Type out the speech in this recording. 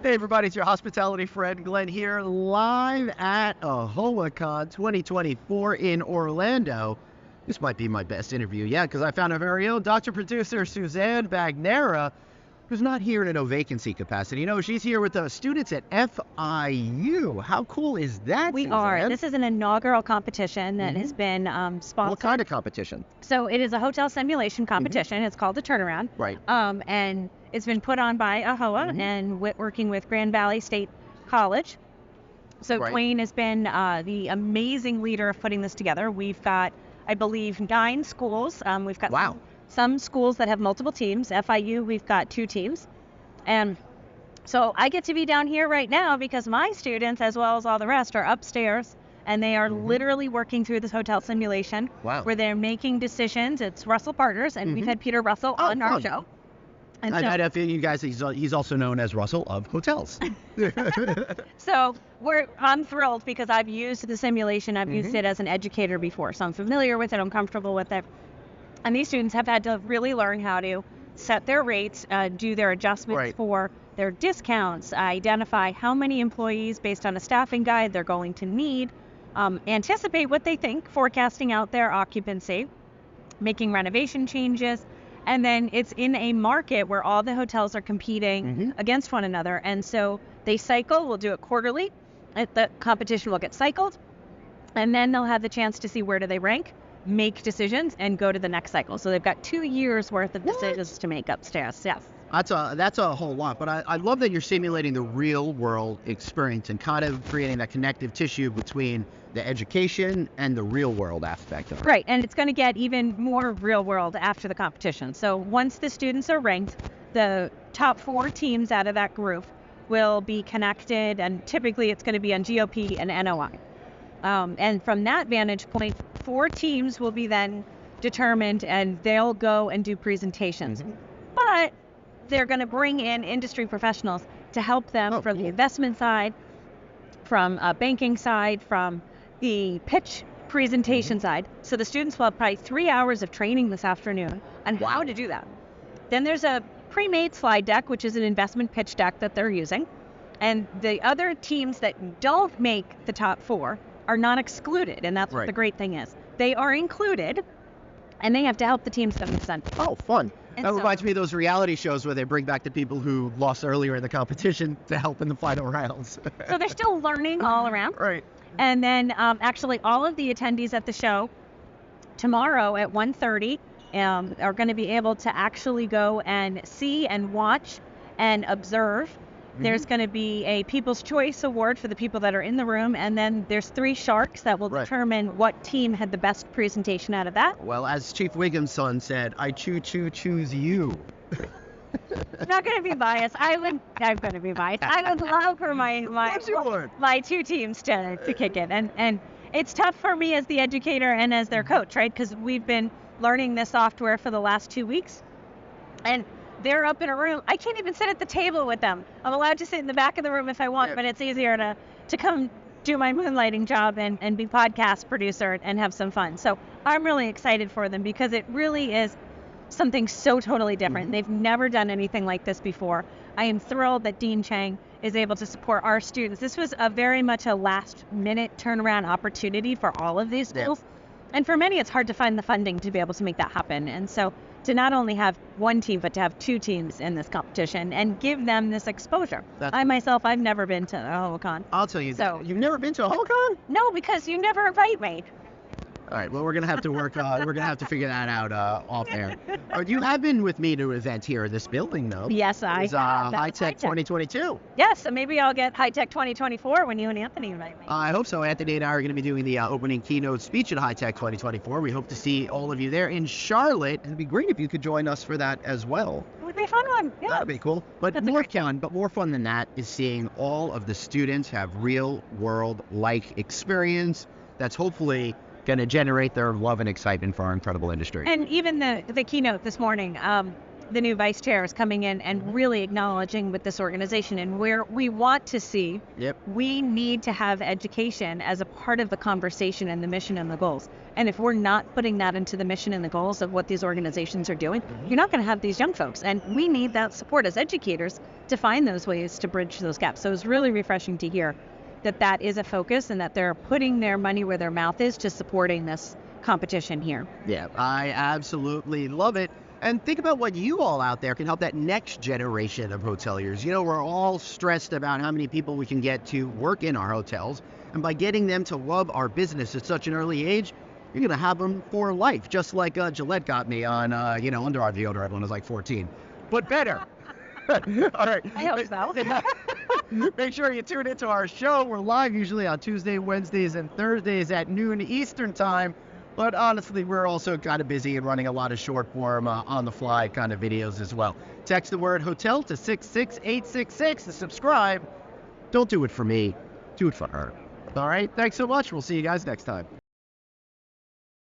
Hey everybody, it's your hospitality friend Glenn here, live at AAHOA 2024 in Orlando. This might be my best interview yet, because I found our very own Dr. Producer Suzanne Bagnera, who's not here in a vacancy capacity. No, she's here with the students at FIU. How cool is that, We Suzanne? are. This is an inaugural competition that has been sponsored. What kind of competition? So it is a hotel simulation competition. It's called the Turnaround. Right. And it's been put on by AAHOA and working with Grand Valley State College. So Right. Dwayne has been the amazing leader of putting this together. We've got, I believe, 9 schools. We've got Wow. some schools that have multiple teams. FIU, we've got 2 teams. And so I get to be down here right now because my students, as well as all the rest, are upstairs. And they are literally working through this hotel simulation where they're making decisions. It's Russell Partners, and we've had Peter Russell on our show. And I know you guys, he's also known as Russell of Hotels. So I'm thrilled because I've used the simulation. I've used it as an educator before, so I'm familiar with it. I'm comfortable with it. And these students have had to really learn how to set their rates, do their adjustments for their discounts, identify how many employees based on a staffing guide they're going to need, anticipate what they think, forecasting out their occupancy, making renovation changes. And then it's in a market where all the hotels are competing against one another. And so they cycle. We'll do it quarterly. The competition will get cycled. And then they'll have the chance to see where do they rank, make decisions, and go to the next cycle. So they've got 2 years worth of decisions to make upstairs. Yes. That's a whole lot. But I love that you're simulating the real world experience and kind of creating that connective tissue between the education and the real world aspect of it. Right, and it's going to get even more real world after the competition. So once the students are ranked, the top 4 teams out of that group will be connected, and typically it's going to be on GOP and NOI. And from that vantage point, 4 teams will be then determined, and they'll go and do presentations. But they're going to bring in industry professionals to help them from the investment side, from banking side, from the pitch presentation side. So the students will have probably 3 hours of training this afternoon on how to do that. Then there's a pre-made slide deck, which is an investment pitch deck that they're using. And the other teams that don't make the top 4 are not excluded. And that's what the great thing is. They are included, and they have to help the teams that make sense. Oh, fun. That reminds me of those reality shows where they bring back the people who lost earlier in the competition to help in the final rounds. So they're still learning all around. Right. And then actually all of the attendees at the show tomorrow at 1:30 are going to be able to actually go and see and watch and observe. There's going to be a People's Choice Award for the people that are in the room, and then there's 3 sharks that will determine what team had the best presentation out of that. Well, as Chief Wiggum's son said, I choose you. I'm not going to be biased. I'm going to be biased. I would love for my 2 teams to kick in. And it's tough for me as the educator and as their coach, right? Because we've been learning this software for the last 2 weeks. And they're up in a room. I can't even sit at the table with them. I'm allowed to sit in the back of the room if I want, but it's easier to come do my moonlighting job and be podcast producer and have some fun. So I'm really excited for them because it really is something so totally different. They've never done anything like this before. I am thrilled that Dean Chang is able to support our students. This was very much a last minute turnaround opportunity for all of these schools. And for many, it's hard to find the funding to be able to make that happen. And so to not only have 1 team, but to have 2 teams in this competition and give them this exposure. I myself, I've never been to AAHOA. I'll tell you, you've never been to AAHOA? No, because you never invite me. All right, well, we're going to have to we're going to have to figure that out off air. You have been with me to an event here in this building, though. Yes, I have. High Tech 2022. Yes, so maybe I'll get High Tech 2024 when you and Anthony invite me. I hope so. Anthony and I are going to be doing the opening keynote speech at High Tech 2024. We hope to see all of you there in Charlotte. It'd be great if you could join us for that as well. It would be a fun one. Yeah. That'd be cool. But more fun than that is seeing all of the students have real world like experience that's hopefully going to generate their love and excitement for our incredible industry. And even the keynote this morning, the new vice chair is coming in and really acknowledging with this organization and where we want to see, we need to have education as a part of the conversation and the mission and the goals. And if we're not putting that into the mission and the goals of what these organizations are doing, you're not going to have these young folks. And we need that support as educators to find those ways to bridge those gaps. So it's really refreshing to hear that that is a focus and that they're putting their money where their mouth is to supporting this competition here. Yeah, I absolutely love it. And think about what you all out there can help that next generation of hoteliers. You know, we're all stressed about how many people we can get to work in our hotels. And by getting them to love our business at such an early age, you're going to have them for life. Just like Gillette got me on, underarm deodorant when I was like 14. But better. All right. I hope so. Make sure you tune into our show. We're live usually on Tuesday, Wednesdays, and Thursdays at noon Eastern time. But honestly, we're also kind of busy and running a lot of short form on-the-fly kind of videos as well. Text the word hotel to 66866 to subscribe. Don't do it for me. Do it for her. All right? Thanks so much. We'll see you guys next time.